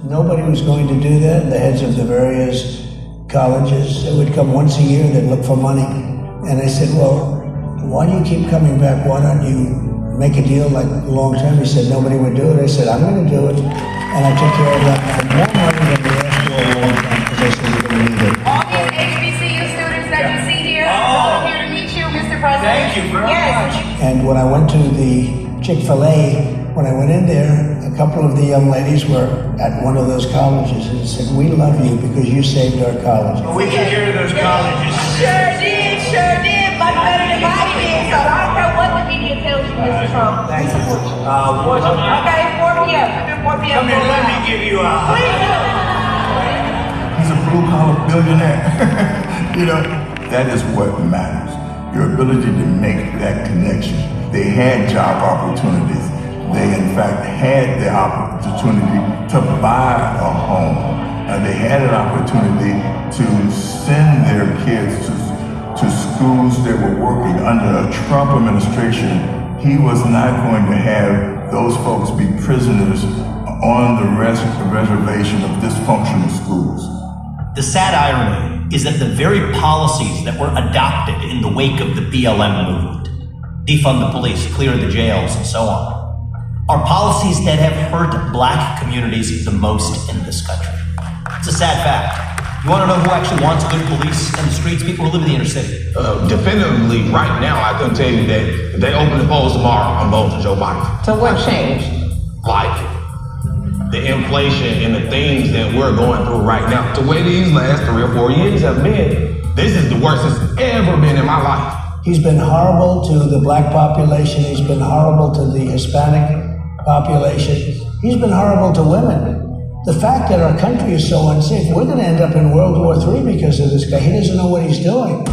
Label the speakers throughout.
Speaker 1: nobody was going to do that. The heads of the various colleges, it would come once a year, they'd look for money. And I said, well, why do you keep coming back? Why don't you make a deal like long term? He said, nobody would do it. I said, I'm going to do it. And I took care of that for more money than we asked for a long time because I said we're going to need it.
Speaker 2: All these HBCU students that you see here, all here to meet you, Mr. President.
Speaker 3: Thank you very much.
Speaker 1: And when I went to the Chick-fil-A, when I went in there, a couple of the young ladies were at one of those colleges and said, we love you because you saved our college.
Speaker 3: We took care of those colleges.
Speaker 2: Sure did. Much better than Biden did. So I don't care what the media tells you, Mr. Trump.
Speaker 3: Thank you.
Speaker 2: Okay, 4 p.m. 4 p.m.
Speaker 3: Come here, let me give you a hug.
Speaker 2: Please do.
Speaker 4: He's a blue-collar billionaire. You know, that is what matters. Your ability to make that connection. They had job opportunities. They, in fact, had the opportunity to buy a home. They had an opportunity to send their kids to schools that were working under a Trump administration. He was not going to have those folks be prisoners on the reservation of dysfunctional schools.
Speaker 5: The sad irony is that the very policies that were adopted in the wake of the BLM movement, defund the police, clear the jails, and so on, are policies that have hurt black communities the most in this country. It's a sad fact. You want to know who actually wants good police in the streets? People who live in the inner city.
Speaker 6: Definitively, right now, I can tell you that if they open the polls tomorrow, I'm voting for Joe Biden.
Speaker 2: So what changed?
Speaker 6: Like the inflation and the things that we're going through right now. The way these last 3 or 4 years have been, this is the worst it's ever been in my life.
Speaker 1: He's been horrible to the black population. He's been horrible to the Hispanic population. He's been horrible to women. The fact that our country is so unsafe, we're going to end up in World War III because of this guy. He doesn't know what he's doing.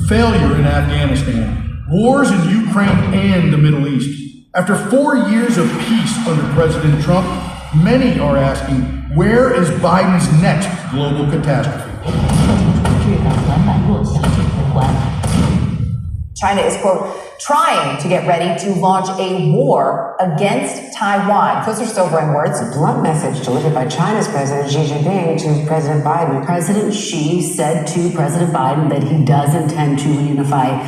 Speaker 7: Failure in Afghanistan, wars in Ukraine and the Middle East. After 4 years of peace under President Trump, many are asking, where is Biden's next global catastrophe?
Speaker 2: China is, quote, trying to get ready to launch a war against Taiwan. Those are sobering words.
Speaker 8: A blunt message delivered by China's President Xi Jinping to President Biden. President Xi said to President Biden that he does intend to reunify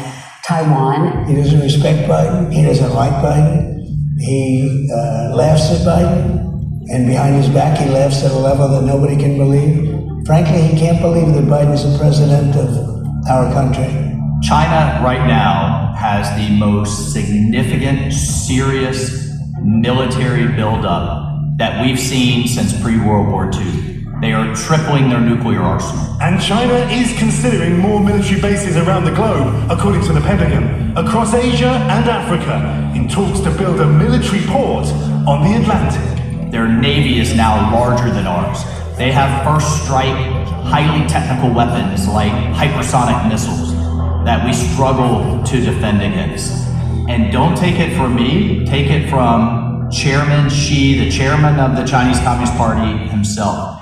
Speaker 8: Taiwan.
Speaker 1: He doesn't respect Biden. He doesn't like Biden. He laughs at Biden. And behind his back, he laughs at a level that nobody can believe. Frankly, he can't believe that Biden's the president of our country.
Speaker 5: China right now has the most significant, serious military buildup that we've seen since pre-World War II. They are tripling their nuclear arsenal.
Speaker 9: And China is considering more military bases around the globe, according to the Pentagon, across Asia and Africa, in talks to build a military port on the Atlantic.
Speaker 5: Their navy is now larger than ours. They have first strike, highly technical weapons like hypersonic missiles that we struggle to defend against. And don't take it from me, take it from Chairman Xi, the chairman of the Chinese Communist Party himself.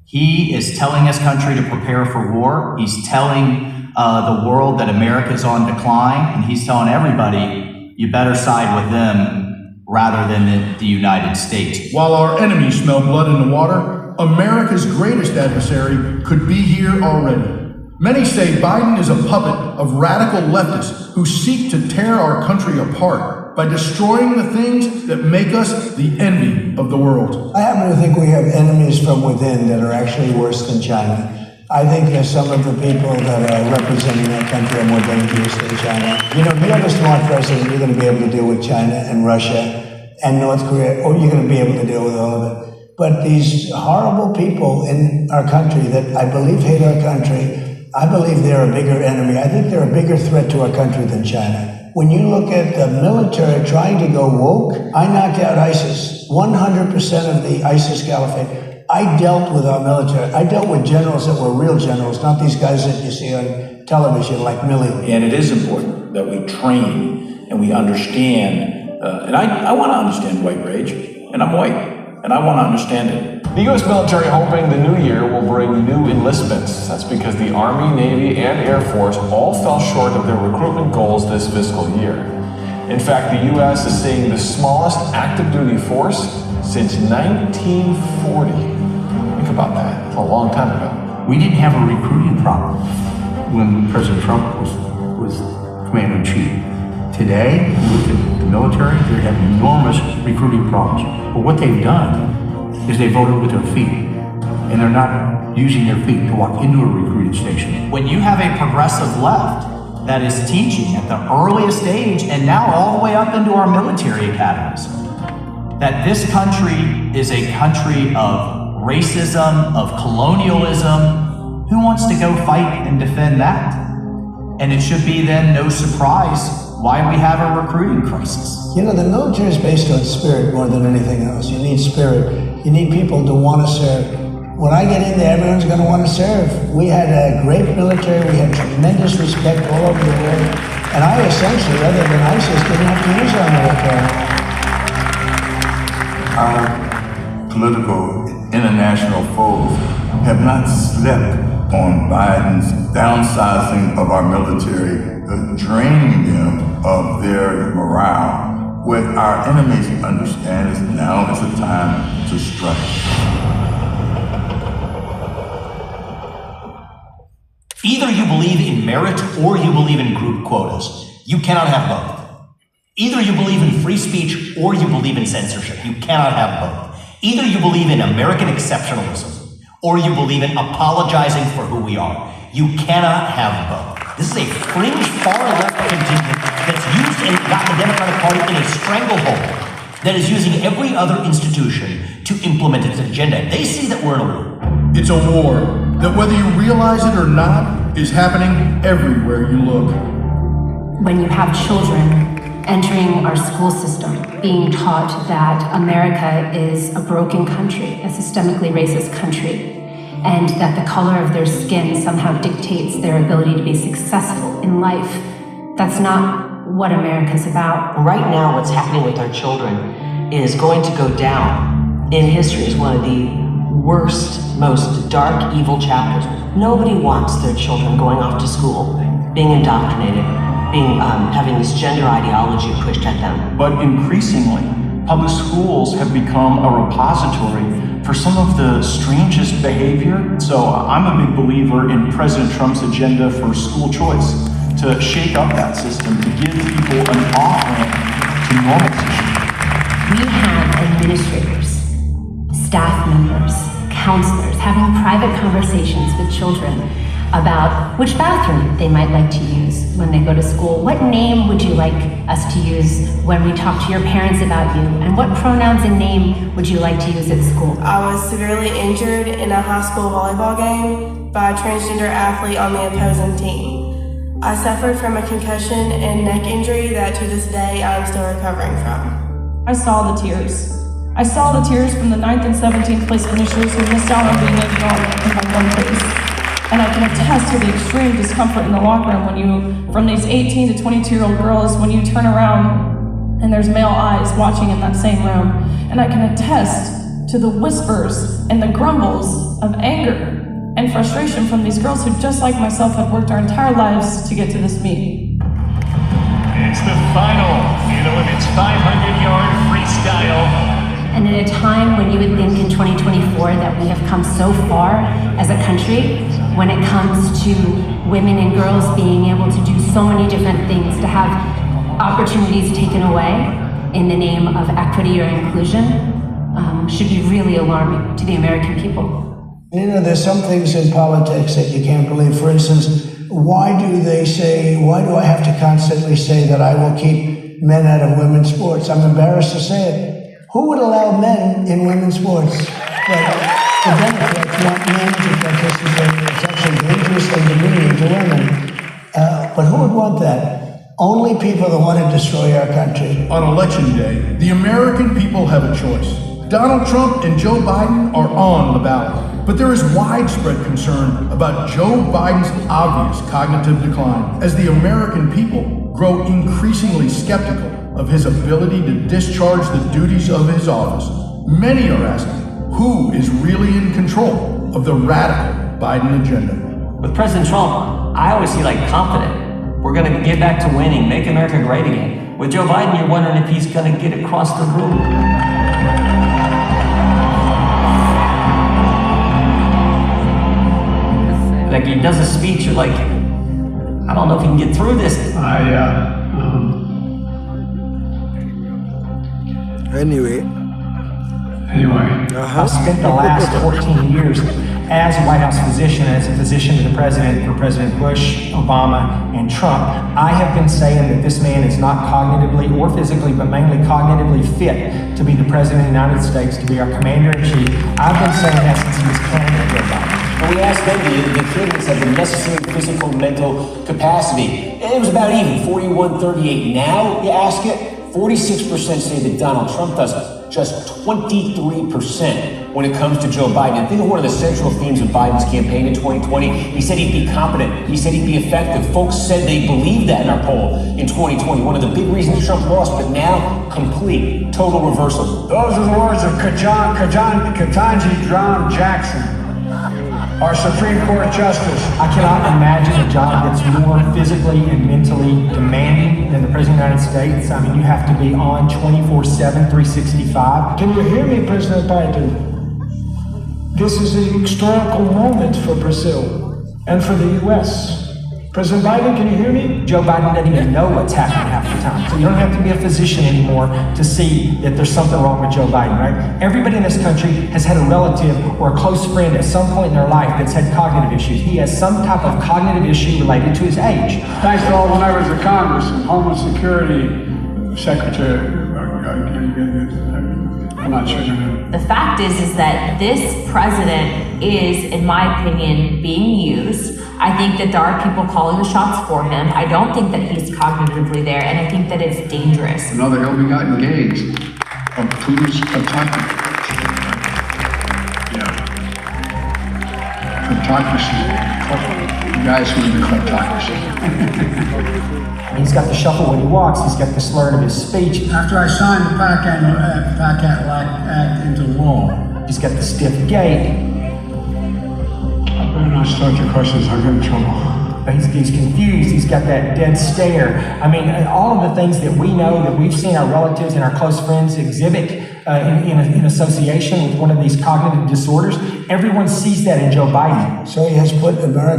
Speaker 5: He is telling his country to prepare for war. He's telling the world that America is on decline, and he's telling everybody, you better side with them rather than the United States.
Speaker 7: While our enemies smell blood in the water, America's greatest adversary could be here already. Many say Biden is a puppet of radical leftists who seek to tear our country apart by destroying the things that make us the envy of the world.
Speaker 1: I happen to think we have enemies from within that are actually worse than China. I think that some of the people that are representing our country are more dangerous than China. You know, if you have a smart president, you're going to be able to deal with China and Russia and North Korea, or you're going to be able to deal with all of it. But these horrible people in our country that I believe hate our country, I believe they're a bigger enemy. I think they're a bigger threat to our country than China. When you look at the military trying to go woke, I knocked out ISIS, 100% of the ISIS caliphate. I dealt with our military. I dealt with generals that were real generals, not these guys that you see on television like Milley.
Speaker 10: And it is important that we train and we understand, and I want to understand white rage, and I'm white, and I want to understand it.
Speaker 11: The U.S. military hoping the new year will bring new enlistments. That's because the Army, Navy, and Air Force all fell short of their recruitment goals this fiscal year. In fact, the U.S. is seeing the smallest active duty force since 1940. long time ago.
Speaker 12: We didn't have a recruiting problem when President Trump was commander-in-chief. Today, with the military, they have enormous recruiting problems. But what they've done is they voted with their feet, and they're not using their feet to walk into a recruiting station.
Speaker 5: When you have a progressive left that is teaching at the earliest age and now all the way up into our military academies, that this country is a country of racism, of colonialism, who wants to go fight and defend that? And it should be then no surprise why we have a recruiting crisis.
Speaker 1: You know, the military is based on spirit more than anything else. You need spirit. You need people to want to serve. When I get in there, everyone's going to want to serve. We had a great military. We had tremendous respect all over the world. And I essentially, other than ISIS, didn't have to use our military.
Speaker 4: Our political international foes have not slept on Biden's downsizing of our military, draining them of their morale. What our enemies understand is now is the time to strike.
Speaker 13: Either you believe in merit or you believe in group quotas. You cannot have both. Either you believe in free speech or you believe in censorship. You cannot have both. Either you believe in American exceptionalism or you believe in apologizing for who we are. You cannot have both. This is a fringe far-left contingent that's used and got the Democratic Party in a stranglehold that is using every other institution to implement its agenda. They see that we're in a war.
Speaker 7: It's a war that, whether you realize it or not, is happening everywhere you look.
Speaker 14: When you have children entering our school system, being taught that America is a broken country, a systemically racist country, and that the color of their skin somehow dictates their ability to be successful in life, that's not what America's about.
Speaker 15: Right now, what's happening with our children is going to go down in history as one of the worst, most dark, evil chapters. Nobody wants their children going off to school, being indoctrinated, having this gender ideology pushed at them.
Speaker 16: But increasingly, public schools have become a repository for some of the strangest behavior. So I'm a big believer in President Trump's agenda for school choice, to shake up that system, to give people an off-ramp to normalcy.
Speaker 14: We have administrators, staff members, counselors having private conversations with children about which bathroom they might like to use when they go to school. What name would you like us to use when we talk to your parents about you? And what pronouns and name would you like to use at school?
Speaker 17: I was severely injured in a high school volleyball game by a transgender athlete on the opposing team. I suffered from a concussion and neck injury that to this day I'm still recovering from.
Speaker 18: I saw the tears. I saw the tears from the 9th and 17th place finishers who missed out on being in my one place. And I can attest to the extreme discomfort in the locker room when you, from these 18 to 22-year-old girls, when you turn around and there's male eyes watching in that same room. And I can attest to the whispers and the grumbles of anger and frustration from these girls who, just like myself, have worked our entire lives to get to this meet.
Speaker 3: It's the final in the women's 500-yard freestyle.
Speaker 14: And at a time when you would think in 2024 that we have come so far as a country, when it comes to women and girls being able to do so many different things, to have opportunities taken away in the name of equity or inclusion, should be really alarming to the American people.
Speaker 1: You know, there's some things in politics that you can't believe. For instance, why do I have to constantly say that I will keep men out of women's sports? I'm embarrassed to say it. Who would allow men in women's sports? But the Democrats want men to participate. It's actually dangerous and demeaning to women. But who would want that? Only people that want to destroy our country.
Speaker 7: On Election Day, the American people have a choice. Donald Trump and Joe Biden are on the ballot. But there is widespread concern about Joe Biden's obvious cognitive decline as the American people grow increasingly skeptical of his ability to discharge the duties of his office. Many are asking, who is really in control of the radical Biden agenda?
Speaker 19: With President Trump, I always see confident. We're going to get back to winning, make America great again. With Joe Biden, you're wondering if he's going to get across the room. after he does a speech, you're like, I don't know if he can get through this.
Speaker 20: Anyway.
Speaker 21: I've spent the last 14 years as a White House physician, as a physician to the president for President Bush, Obama, and Trump. I have been saying that this man is not cognitively or physically, but mainly cognitively fit to be the president of the United States, to be our commander-in-chief. I've been saying that since he was candidate for Obama.
Speaker 22: And we asked them, do the candidates have the necessary physical, mental capacity? And it was about even, 41-38. Now, you ask it, 46% say that Donald Trump doesn't. Just 23% when it comes to Joe Biden. And think of one of the central themes of Biden's campaign in 2020. He said he'd be competent. He said he'd be effective. Folks said they believed that in our poll in 2020. One of the big reasons Trump lost, but now complete, total reversal.
Speaker 23: Those are the words of Ketanji Brown Jackson, our Supreme Court Justice.
Speaker 21: I cannot imagine a job that's more physically and mentally demanding than the President of the United States. I mean, you have to be on 24/7, 365.
Speaker 23: Can you hear me, President Biden? This is a historical moment for Brazil and for the U.S. President Biden, can you hear me?
Speaker 21: Joe Biden doesn't even know what's happening half the time. So you don't have to be a physician anymore to see that there's something wrong with Joe Biden, right? Everybody in this country has had a relative or a close friend at some point in their life that's had cognitive issues. He has some type of cognitive issue related to his age.
Speaker 23: Thanks to all when I was in Congress and Homeland Security Secretary. I'm not sure.
Speaker 24: The fact is that this president is, in my opinion, being used. I think that there are people calling the shots for him. I don't think that he's cognitively there, and I think that it's dangerous.
Speaker 23: Another hill we got engaged of Putin's autocracy. Kleptocracy. You guys who are the kleptocracy.
Speaker 21: He's got the shuffle when he walks. He's got the slur of his speech.
Speaker 23: After I signed the PACT Act into law.
Speaker 21: He's got the stiff gait.
Speaker 23: I better not start your questions. I'll get in trouble.
Speaker 21: He's confused. He's got that dead stare. I mean, all of the things that we know, that we've seen our relatives and our close friends exhibit in association with one of these cognitive disorders, everyone sees that in Joe Biden.
Speaker 1: So he has put America